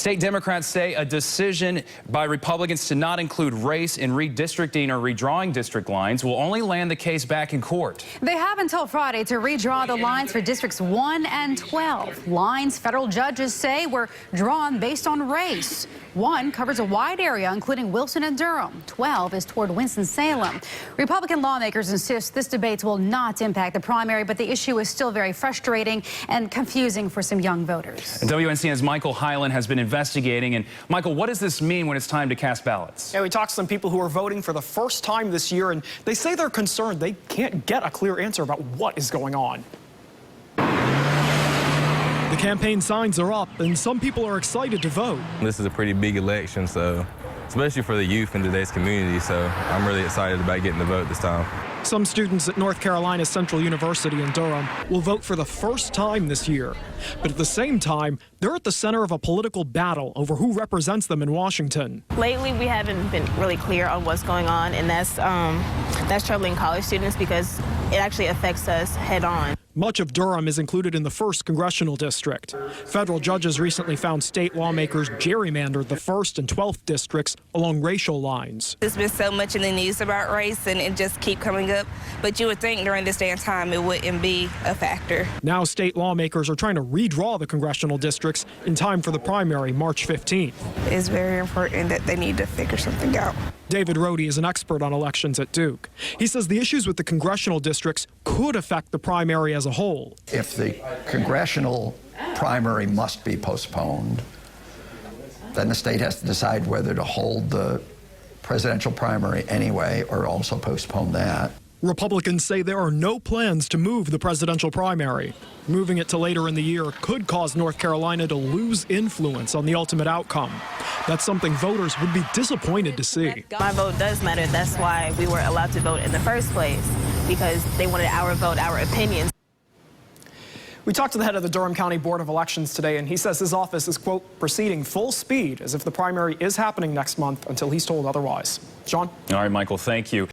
State Democrats say a decision by Republicans to not include race in redistricting or redrawing district lines will only land the case back in court. They have until Friday to redraw the lines for districts 1 and 12. Lines federal judges say were drawn based on race. 1 covers a wide area, including Wilson and Durham. 12 is toward Winston-Salem. Republican lawmakers insist this debate will not impact the primary, but the issue is still very frustrating and confusing for some young voters. And WNCN's Michael Hyland has been investigating. And Michael, what does this mean when it's time to cast ballots? Yeah, we talked to some people who are voting for the first time this year, and they say they're concerned they can't get a clear answer about what is going on. The campaign signs are up, and some people are excited to vote. This is a pretty big election, so especially for the youth in today's community, so I'm really excited about getting the vote this time. Some students at North Carolina Central University in Durham will vote for the first time this year. But at the same time, they're at the center of a political battle over who represents them in Washington. Lately, we haven't been really clear on what's going on, and that's troubling college students because it actually affects us head on. Much of Durham is included in the 1st Congressional District. Federal judges recently found state lawmakers gerrymandered the 1st and 12th districts along racial lines. There's been so much in the news about race, and it just keep coming up. But you would think during this day and time it wouldn't be a factor. Now state lawmakers are trying to redraw the congressional districts in time for the primary March 15th. It's very important that they need to figure something out. David Rohde is an expert on elections at Duke. He says the issues with the congressional districts could affect the primary as a whole. If the congressional primary must be postponed, then the state has to decide whether to hold the presidential primary anyway or also postpone that. Republicans say there are no plans to move the presidential primary. Moving it to later in the year could cause North Carolina to lose influence on the ultimate outcome. That's something voters would be disappointed to see. My vote does matter. That's why we were allowed to vote in the first place, because they wanted our vote, our opinions. We talked to the head of the Durham County Board of Elections today, and he says his office is, quote, proceeding full speed as if the primary is happening next month until he's told otherwise. Sean? All right, Michael, thank you.